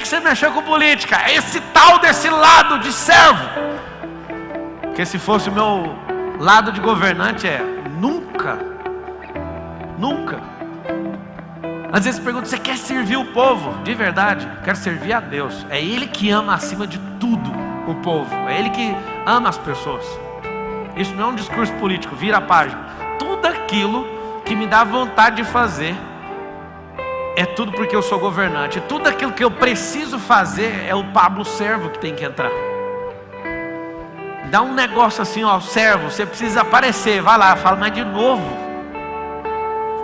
que você mexeu com política? É esse tal desse lado de servo. Porque se fosse o meu lado de governante, nunca. Às vezes pergunta, você quer servir o povo? De verdade, eu quero servir a Deus. É Ele que ama acima de tudo o povo. É Ele que ama as pessoas. Isso não é um discurso político, vira a página. Tudo aquilo que me dá vontade de fazer é tudo porque eu sou governante. Tudo aquilo que eu preciso fazer é o Pablo servo que tem que entrar. Dá um negócio assim, ó, servo, você precisa aparecer, vai lá, fala, mas de novo.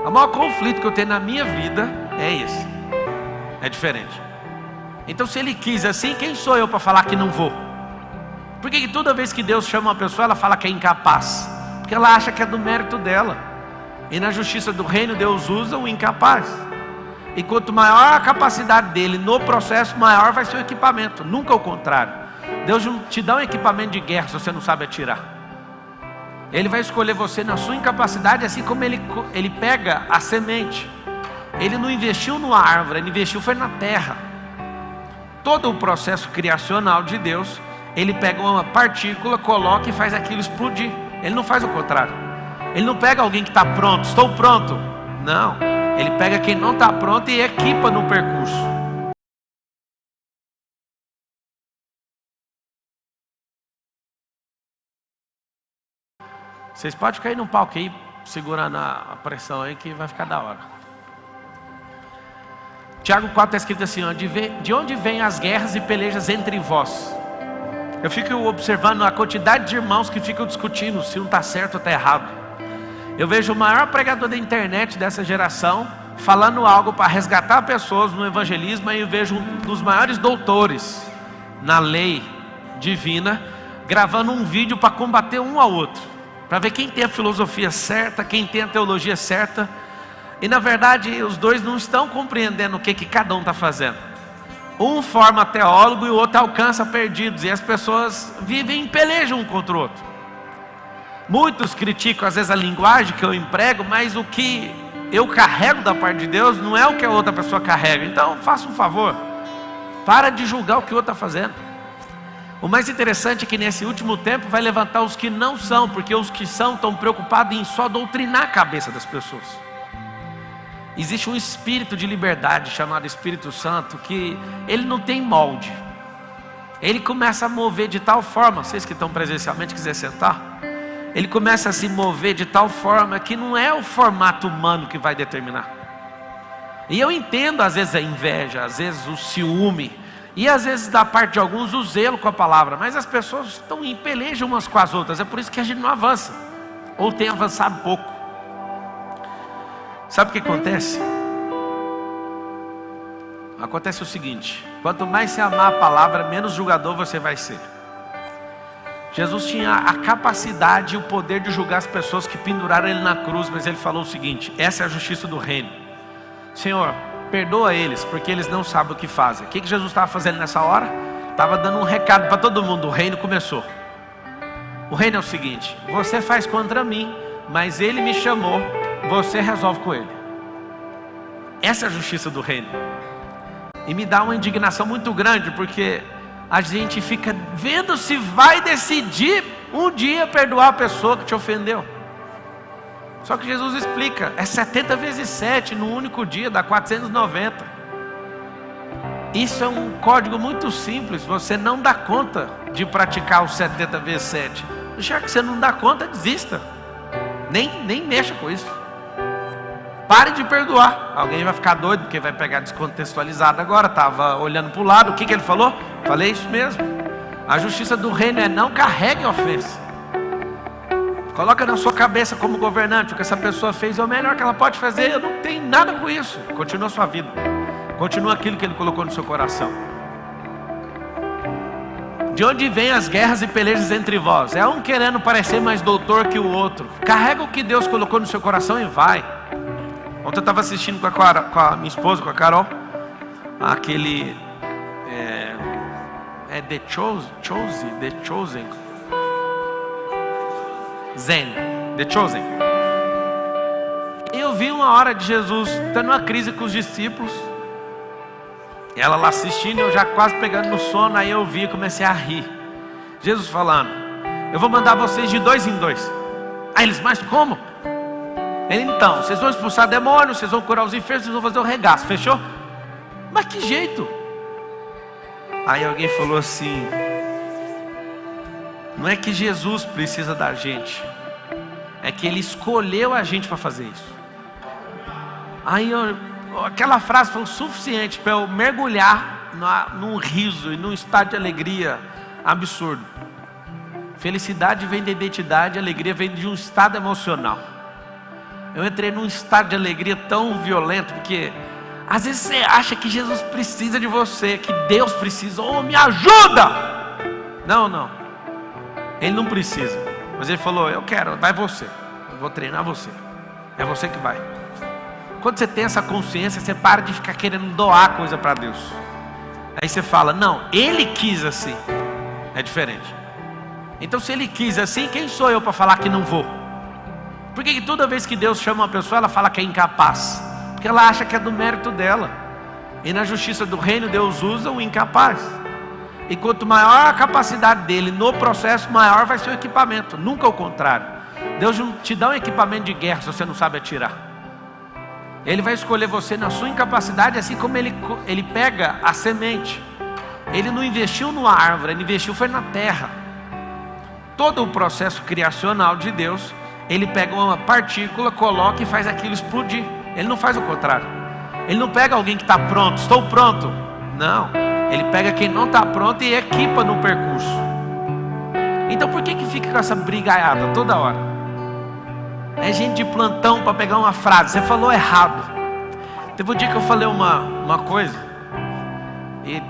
O maior conflito que eu tenho na minha vida é esse. É diferente. Então se Ele quis assim, quem sou eu para falar que não vou? Por que toda vez que Deus chama uma pessoa, ela fala que é incapaz? Porque ela acha que é do mérito dela. E na justiça do reino, Deus usa o incapaz. E quanto maior a capacidade dele no processo, maior vai ser o equipamento. Nunca o contrário. Deus não te dá um equipamento de guerra se você não sabe atirar. Ele vai escolher você na sua incapacidade, assim como ele pega a semente. Ele não investiu numa árvore, ele investiu foi na terra. Todo o processo criacional de Deus, Ele pega uma partícula, coloca e faz aquilo explodir. Ele não faz o contrário. Ele não pega alguém que está pronto, estou pronto. Não, Ele pega quem não está pronto e equipa no percurso. Vocês podem ficar aí no palco aí, segurando a pressão aí, que vai ficar da hora. Tiago 4 está escrito assim, ó, de onde vêm as guerras e pelejas entre vós? Eu fico observando a quantidade de irmãos que ficam discutindo se um está certo ou está errado. Eu vejo o maior pregador da internet dessa geração falando algo para resgatar pessoas no evangelismo, e eu vejo um dos maiores doutores na lei divina gravando um vídeo para combater um ao outro, para ver quem tem a filosofia certa, quem tem a teologia certa. E na verdade os dois não estão compreendendo o que cada um está fazendo. Um forma teólogo e o outro alcança perdidos, e as pessoas vivem em peleja um contra o outro. Muitos criticam às vezes a linguagem que eu emprego, mas o que eu carrego da parte de Deus não é o que a outra pessoa carrega. Então faça um favor, para de julgar o que o outro está fazendo. O mais interessante é que nesse último tempo vai levantar os que não são, porque os que são estão preocupados em só doutrinar a cabeça das pessoas. Existe um espírito de liberdade chamado Espírito Santo, que ele não tem molde. Ele começa a mover de tal forma, vocês que estão presencialmente quiser sentar, ele começa a se mover de tal forma que não é o formato humano que vai determinar. E eu entendo às vezes a inveja, às vezes o ciúme, e às vezes da parte de alguns o zelo com a palavra, mas as pessoas estão em peleja umas com as outras. É por isso que a gente não avança, ou tem avançado pouco. Sabe o que acontece? Acontece o seguinte: quanto mais você amar a palavra, menos julgador você vai ser. Jesus tinha a capacidade e o poder de julgar as pessoas que penduraram Ele na cruz, mas Ele falou o seguinte: essa é a justiça do reino. Senhor, perdoa eles, porque eles não sabem o que fazem. O que Jesus estava fazendo nessa hora? Estava dando um recado para todo mundo. O reino começou. O reino é o seguinte: você faz contra mim, mas Ele me chamou, você resolve com Ele. Essa é a justiça do reino. E me dá uma indignação muito grande, porque a gente fica vendo se vai decidir um dia perdoar a pessoa que te ofendeu. Só que Jesus explica, é 70 vezes 7 no único dia, dá 490. Isso é um código muito simples. Você não dá conta de praticar os 70 vezes 7. Já que você não dá conta, desista. Nem mexa com isso. Pare de perdoar. Alguém vai ficar doido porque vai pegar descontextualizado agora. Estava olhando para o lado, o que ele falou? Falei isso mesmo. A justiça do reino é não carregue ofensa. Coloca na sua cabeça como governante, o que essa pessoa fez é o melhor que ela pode fazer. Eu não tenho nada com isso. Continua a sua vida. Continua aquilo que Ele colocou no seu coração. De onde vêm as guerras e pelejas entre vós? É um querendo parecer mais doutor que o outro. Carrega o que Deus colocou no seu coração e vai. Ontem eu estava assistindo com a minha esposa, com a Carol, aquele The Chosen Zen, The Chosen. E eu vi uma hora de Jesus tendo uma crise com os discípulos, Ela lá assistindo, eu já quase pegando no sono. Aí eu vi e comecei a rir. Jesus falando: eu vou mandar vocês de 2 em 2. Aí eles: mas como? Ele: então, vocês vão expulsar demônios, vocês vão curar os enfermos, vocês vão fazer o regaço, fechou? Mas que jeito? Aí alguém falou assim: não é que Jesus precisa da gente, é que Ele escolheu a gente para fazer isso. Aí aquela frase foi o suficiente para eu mergulhar num riso e num estado de alegria absurdo. Felicidade vem da identidade, alegria vem de um estado emocional. Eu entrei num estado de alegria tão violento, porque às vezes você acha que Jesus precisa de você, que Deus precisa, me ajuda! Não, Ele não precisa, mas Ele falou: eu quero, vai você, eu vou treinar você, é você que vai. Quando você tem essa consciência, você para de ficar querendo doar coisa para Deus. Aí você fala: não, Ele quis assim. É diferente. Então se Ele quis assim, quem sou eu para falar que não vou? Por que toda vez que Deus chama uma pessoa, ela fala que é incapaz? Porque ela acha que é do mérito dela. E na justiça do reino, Deus usa o incapaz. E quanto maior a capacidade dele no processo, maior vai ser o equipamento. Nunca o contrário. Deus não te dá um equipamento de guerra se você não sabe atirar. Ele vai escolher você na sua incapacidade, assim como ele pega a semente. Ele não investiu numa árvore, ele investiu foi na terra. Todo o processo criacional de Deus, Ele pega uma partícula, coloca e faz aquilo explodir. Ele não faz o contrário. Ele não pega alguém que está pronto, estou pronto. Não, Ele pega quem não está pronto e equipa no percurso. Então por que fica com essa brigaiada toda hora? É gente de plantão para pegar uma frase. Você falou errado. Teve um dia que eu falei uma coisa e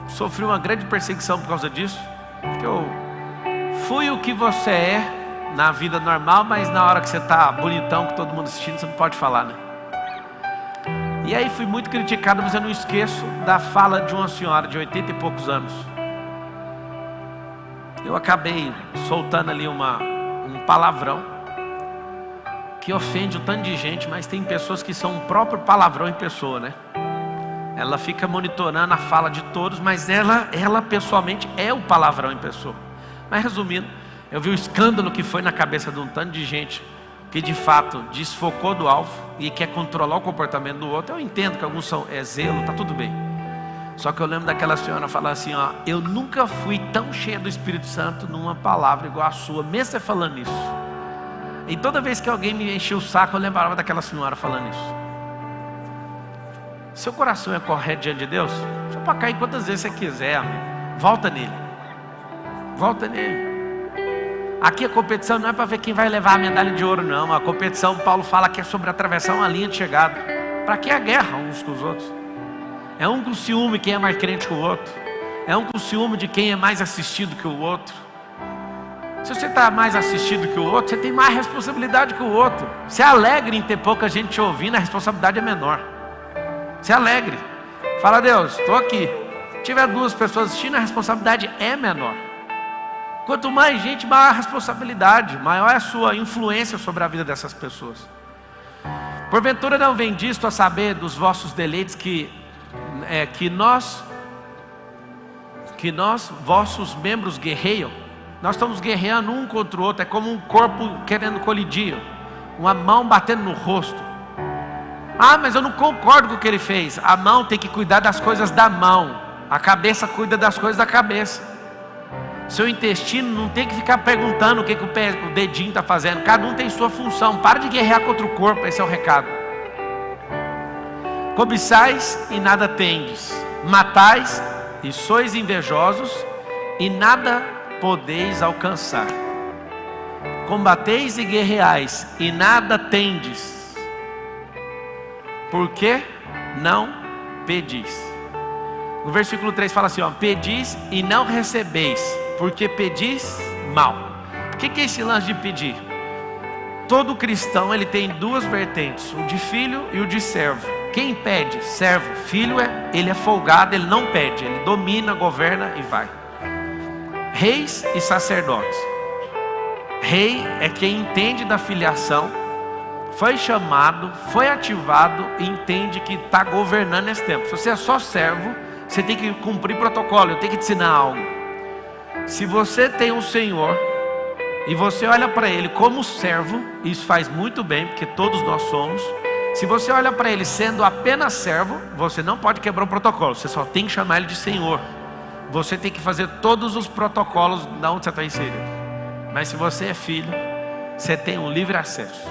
sofri uma grande perseguição por causa disso. Porque eu fui o que você é na vida normal, mas na hora que você está bonitão, com todo mundo assistindo, você não pode falar, né? E aí fui muito criticado, mas eu não esqueço da fala de uma senhora de 80 e poucos anos. Eu acabei soltando ali um palavrão que ofende um tanto de gente, mas tem pessoas que são o próprio palavrão em pessoa, né? Ela fica monitorando a fala de todos, mas ela pessoalmente é o palavrão em pessoa. Mas resumindo, eu vi o escândalo que foi na cabeça de um tanto de gente que de fato desfocou do alvo e quer controlar o comportamento do outro. Eu entendo que alguns são zelo, tá tudo bem. Só que eu lembro daquela senhora falar assim, ó: eu nunca fui tão cheia do Espírito Santo numa palavra igual a sua, mesmo você falando isso. E toda vez que alguém me encheu o saco, eu lembrava daquela senhora falando isso. Seu coração é correto diante de Deus? Só para cair quantas vezes você quiser, amigo. Volta nele. Volta nele. Aqui a competição não é para ver quem vai levar a medalha de ouro, não. A competição, Paulo fala que é sobre atravessar uma linha de chegada. Para que a guerra uns com os outros? É um com ciúme quem é mais crente que o outro. É um com ciúme de quem é mais assistido que o outro. Se você está mais assistido que o outro, você tem mais responsabilidade que o outro. Se alegre em ter pouca gente te ouvindo, a responsabilidade é menor. Se alegre. Fala: Deus, estou aqui. Se tiver 2 pessoas assistindo, a responsabilidade é menor. Quanto mais gente, maior a responsabilidade, maior é a sua influência sobre a vida dessas pessoas. Porventura não vem disto a saber dos vossos deleites que nós, vossos membros guerreiam. Nós estamos guerreando um contra o outro, é como um corpo querendo colidir, uma mão batendo no rosto. Ah, mas eu não concordo com o que ele fez. A mão tem que cuidar das coisas da mão, a cabeça cuida das coisas da cabeça. Seu intestino não tem que ficar perguntando o que o dedinho está fazendo. Cada um tem sua função. Para de guerrear contra o corpo, esse é o recado. Cobiçais e nada tendes, matais e sois invejosos e nada podeis alcançar. Combateis e guerreais e nada tendes, porque não pedis. No versículo 3 fala assim, ó: pedis e não recebeis, porque pedis mal. O que é esse lance de pedir? Todo cristão ele tem 2 vertentes, o de filho e o de servo. Quem pede? Servo. Filho ele é folgado, ele não pede, ele domina, governa e vai. Reis e sacerdotes. Rei é quem entende da filiação, foi chamado, foi ativado e entende que está governando esse tempo. Se você é só servo, você tem que cumprir protocolo. Eu tenho que te ensinar algo. Se você tem um Senhor e você olha para Ele como servo, isso faz muito bem, porque todos nós somos. Se você olha para Ele sendo apenas servo, você não pode quebrar o protocolo. Você só tem que chamar Ele de Senhor. Você tem que fazer todos os protocolos de onde você está inserido. Mas se você é filho, você tem um livre acesso.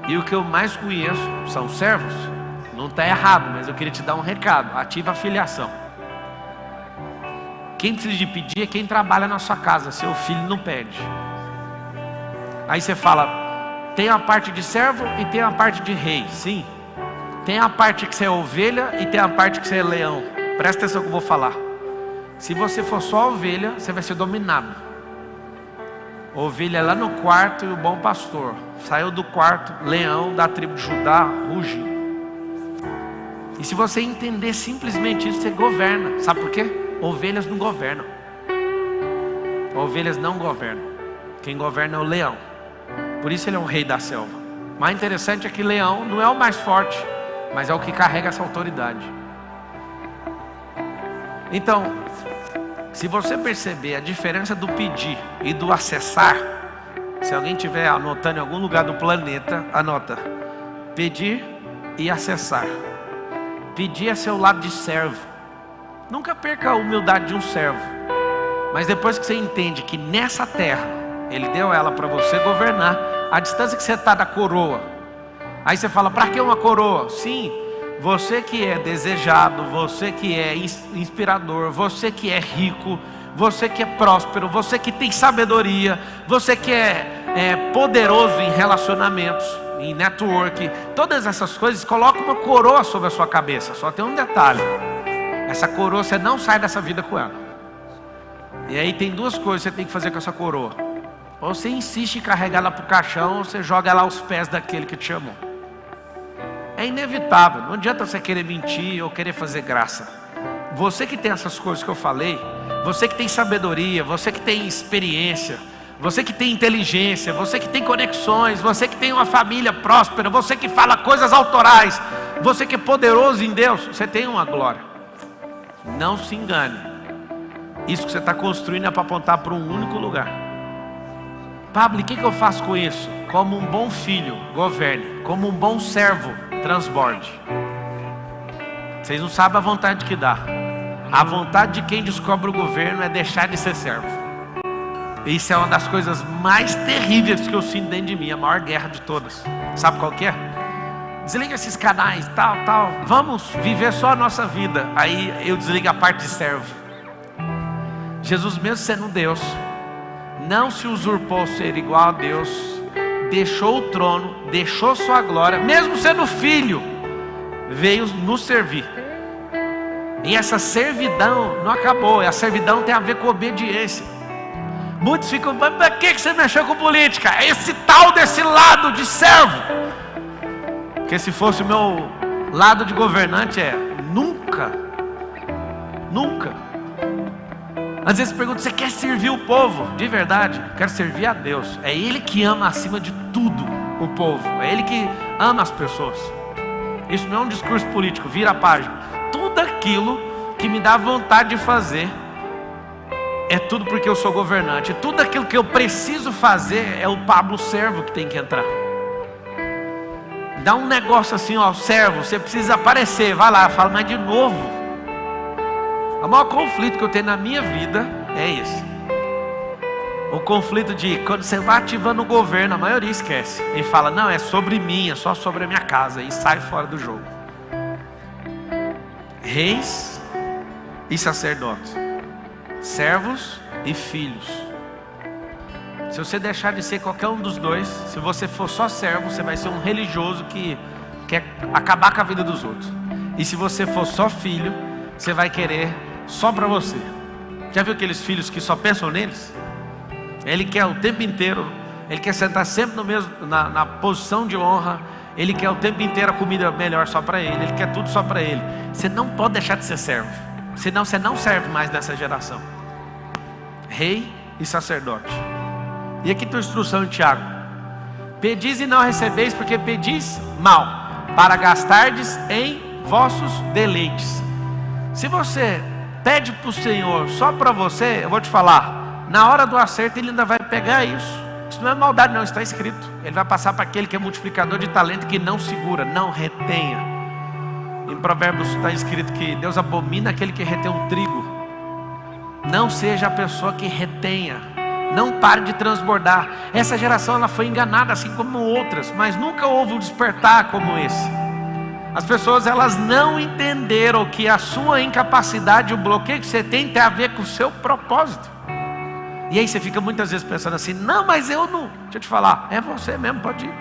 E o que eu mais conheço são servos. Não está errado, mas eu queria te dar um recado. Ativa a filiação. Quem precisa de pedir é quem trabalha na sua casa. Seu filho não pede. Aí você fala, tem a parte de servo e tem a parte de rei. Sim. Tem a parte que você é ovelha e tem a parte que você é leão. Presta atenção que eu vou falar. Se você for só ovelha, você vai ser dominado. Ovelha lá no quarto e o bom pastor. Saiu do quarto, leão da tribo de Judá, ruge. E se você entender simplesmente isso, você governa. Sabe por quê? Ovelhas não governam. Ovelhas não governam. Quem governa é o leão. Por isso ele é o rei da selva. O mais interessante é que leão não é o mais forte, mas é o que carrega essa autoridade. Então, se você perceber a diferença do pedir e do acessar, se alguém estiver anotando em algum lugar do planeta, anota. Pedir e acessar. Pedir é seu lado de servo. Nunca perca a humildade de um servo. Mas depois que você entende que nessa terra Ele deu ela para você governar, a distância que você está da coroa. Aí você fala, para que uma coroa? Sim, você que é desejado, você que é inspirador, você que é rico, você que é próspero, você que tem sabedoria, você que é poderoso em relacionamentos, em network, todas essas coisas, coloca uma coroa sobre a sua cabeça. Só tem um detalhe: essa coroa você não sai dessa vida com ela. E aí tem duas coisas que você tem que fazer com essa coroa: ou você insiste em carregar ela para o caixão, ou você joga ela aos pés daquele que te chamou. É inevitável, não adianta você querer mentir ou querer fazer graça. Você que tem essas coisas que eu falei, você que tem sabedoria, você que tem experiência, você que tem inteligência, você que tem conexões, você que tem uma família próspera, você que fala coisas autorais, você que é poderoso em Deus, você tem uma glória. Não se engane. Isso que você está construindo é para apontar para um único lugar. Pablo, o que eu faço com isso? Como um bom filho, governe. Como um bom servo, transborde. Vocês não sabem a vontade que dá. A vontade de quem descobre o governo é deixar de ser servo. Isso é uma das coisas mais terríveis que eu sinto dentro de mim. A maior guerra de todas. Sabe qual que é? Desliga esses canais, tal. Vamos viver só a nossa vida. Aí eu desligo a parte de servo. Jesus, mesmo sendo Deus, não se usurpou ser igual a Deus. Deixou o trono, deixou sua glória, mesmo sendo filho, veio nos servir. E essa servidão não acabou. A servidão tem a ver com obediência. Muitos ficam, mas para que você mexeu com política? Esse tal desse lado de servo. Porque se fosse o meu lado de governante, nunca. Às vezes pergunta, você quer servir o povo? De verdade, quero servir a Deus. É Ele que ama acima de tudo o povo. É Ele que ama as pessoas. Isso não é um discurso político, vira a página. Tudo aquilo que me dá vontade de fazer é tudo porque eu sou governante. Tudo aquilo que eu preciso fazer é o Pablo servo que tem que entrar. Dá um negócio assim, servo, você precisa aparecer. Vai lá, fala, mas de novo. O maior conflito que eu tenho na minha vida é esse. O conflito de quando você vai ativando o governo, a maioria esquece. Ele fala, não, é sobre mim, é só sobre a minha casa. E sai fora do jogo. Reis e sacerdotes, servos e filhos. Se você deixar de ser qualquer um dos dois, se você for só servo, você vai ser um religioso que quer acabar com a vida dos outros. E se você for só filho, você vai querer só para você. Já viu aqueles filhos que só pensam neles? Ele quer o tempo inteiro, ele quer sentar sempre no mesmo, na posição de honra. Ele quer o tempo inteiro a comida melhor só para ele. Ele quer tudo só para ele. Você não pode deixar de ser servo, senão você não serve mais nessa geração. Rei e sacerdote. E aqui tua instrução em Tiago: pedis e não recebeis, porque pedis mal, para gastardes em vossos deleites. Se você pede para o Senhor só para você, eu vou te falar, na hora do acerto Ele ainda vai pegar isso. Isso não é maldade não, está escrito. Ele vai passar para aquele que é multiplicador de talento, que não segura, não retenha. Em Provérbios está escrito que Deus abomina aquele que retém um trigo. Não seja a pessoa que retenha. Não pare de transbordar. Essa geração ela foi enganada assim como outras, mas nunca houve um despertar como esse. As pessoas elas não entenderam que a sua incapacidade, o bloqueio que você tem a ver com o seu propósito. E aí você fica muitas vezes pensando assim, não, mas eu não. Deixa eu te falar, é você mesmo, pode ir.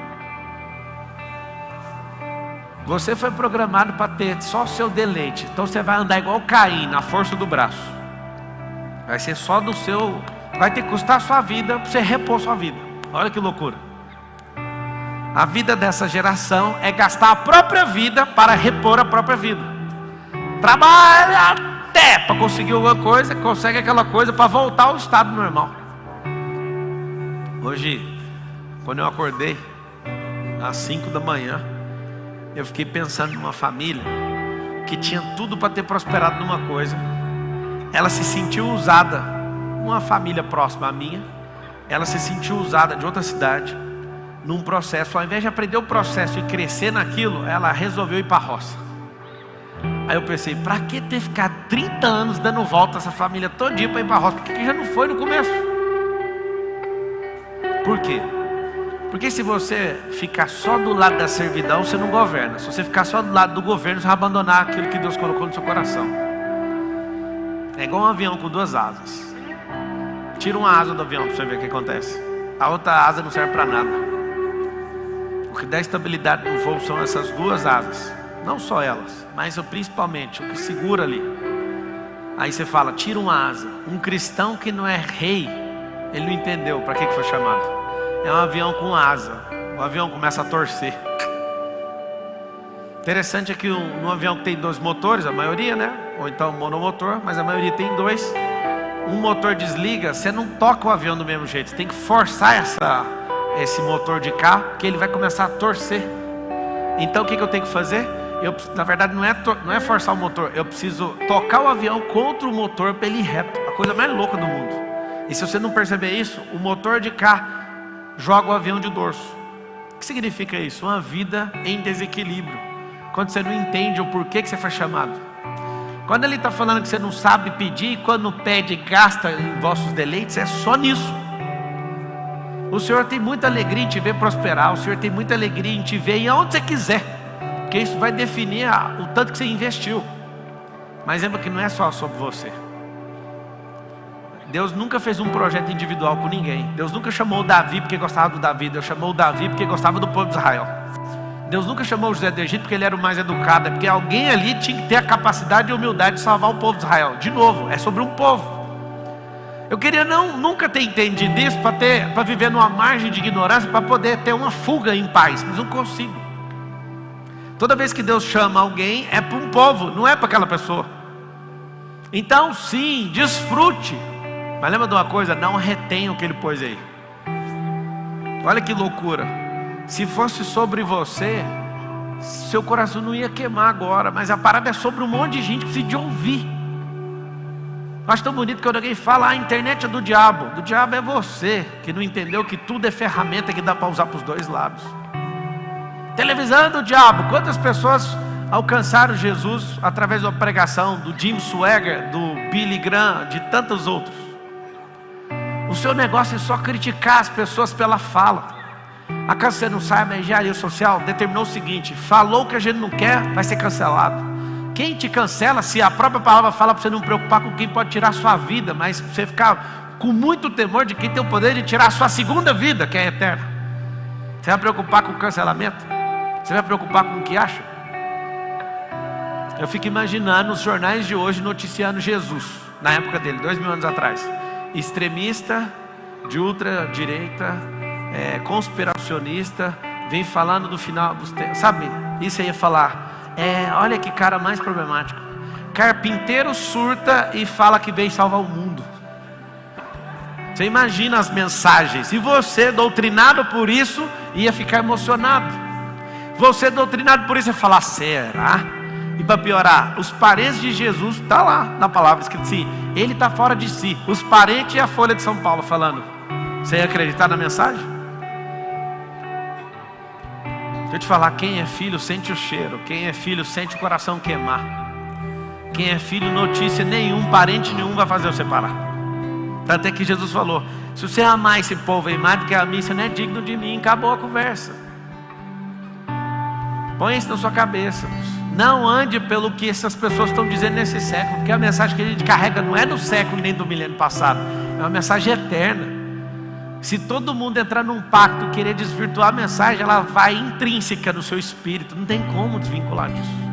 Você foi programado para ter só o seu deleite. Então você vai andar igual Caim, na força do braço. Vai ser só do seu. Vai ter que custar a sua vida para você repor sua vida. Olha que loucura. A vida dessa geração é gastar a própria vida para repor a própria vida. Trabalha até para conseguir alguma coisa, consegue aquela coisa para voltar ao estado normal. Hoje, quando eu acordei às 5 da manhã, eu fiquei pensando numa família que tinha tudo para ter prosperado numa coisa. Ela se sentiu usada, uma família próxima à minha, ela se sentiu usada de outra cidade, num processo. Ao invés de aprender o processo e crescer naquilo, ela resolveu ir para a roça. Aí eu pensei, para que ter ficado 30 anos dando volta essa família todinha para ir para a roça? Por que já não foi no começo? Por quê? Porque se você ficar só do lado da servidão, você não governa. Se você ficar só do lado do governo, você vai abandonar aquilo que Deus colocou no seu coração. É igual um avião com 2 asas. Tira uma asa do avião para você ver o que acontece. A outra asa não serve para nada. O que dá estabilidade no voo são essas 2 asas. Não só elas, mas principalmente o que segura ali. Aí você fala, tira uma asa. Um cristão que não é rei, ele não entendeu para que foi chamado. É um avião com asa. O avião começa a torcer. Interessante é que num avião que tem 2 motores, a maioria, né? Ou então monomotor, mas a maioria tem 2. Um motor desliga, você não toca o avião do mesmo jeito. Você tem que forçar esse motor de cá, que ele vai começar a torcer. Então o que eu tenho que fazer? Na verdade não é forçar o motor. Eu preciso tocar o avião contra o motor para ele ir reto. A coisa mais louca do mundo. E se você não perceber isso, o motor de cá joga o avião de dorso. O que significa isso? Uma vida em desequilíbrio. Quando você não entende o porquê que você foi chamado. Quando ele está falando que você não sabe pedir, e quando pede gasta em vossos deleites, é só nisso. O Senhor tem muita alegria em te ver prosperar. O Senhor tem muita alegria em te ver em onde você quiser. Porque isso vai definir o tanto que você investiu. Mas lembra que não é só sobre você. Deus nunca fez um projeto individual com ninguém. Deus nunca chamou o Davi porque gostava do Davi. Deus chamou o Davi porque gostava do povo de Israel. Deus nunca chamou o José do Egito porque ele era o mais educado. É porque alguém ali tinha que ter a capacidade e a humildade de salvar o povo de Israel. De novo, é sobre um povo. Eu queria nunca ter entendido isso para viver numa margem de ignorância, para poder ter uma fuga em paz. Mas não consigo. Toda vez que Deus chama alguém, é para um povo, não é para aquela pessoa. Então sim, desfrute. Mas lembra de uma coisa, não retenha o que ele pôs aí. Olha que loucura. Se fosse sobre você, seu coração não ia queimar agora. Mas a parada é sobre um monte de gente que precisa de ouvir. Eu acho tão bonito quando alguém fala, a internet é do diabo. Do diabo é você, que não entendeu que tudo é ferramenta que dá para usar para os 2 lados. Televisão é do diabo. Quantas pessoas alcançaram Jesus através da pregação do Jim Swagger, do Billy Graham, de tantos outros? O seu negócio é só criticar as pessoas pela fala. Acaso você não sabe, a engenharia social determinou o seguinte: falou que a gente não quer, vai ser cancelado. Quem te cancela, se a própria palavra fala para você não preocupar com quem pode tirar a sua vida, mas você ficar com muito temor de quem tem o poder de tirar a sua segunda vida, que é eterna. Você vai preocupar com o cancelamento? Você vai preocupar com o que acha? Eu fico imaginando os jornais de hoje noticiando Jesus, na época dele, 2000 anos atrás. Extremista, de ultradireita, conspiracionista, vem falando do final dos tempos. Sabe, isso aí ia falar, olha que cara mais problemático. Carpinteiro surta e fala que veio salvar o mundo. Você imagina as mensagens. E você, doutrinado por isso, ia ficar emocionado. Você, doutrinado por isso, ia falar, será? E para piorar, os parentes de Jesus, está lá na palavra escrito assim, ele está fora de si. Os parentes e a Folha de São Paulo falando. Você ia acreditar na mensagem? Deixa eu te falar, quem é filho sente o cheiro. Quem é filho sente o coração queimar. Quem é filho, notícia nenhum, parente nenhum vai fazer você parar. Até que Jesus falou, se você amar esse povo aí mais do que a mim, você não é digno de mim. Acabou a conversa. Põe isso na sua cabeça. Não ande pelo que essas pessoas estão dizendo nesse século, porque a mensagem que a gente carrega não é do século nem do milênio passado, é uma mensagem eterna. Se todo mundo entrar num pacto e querer desvirtuar a mensagem, ela vai intrínseca no seu espírito, não tem como desvincular disso.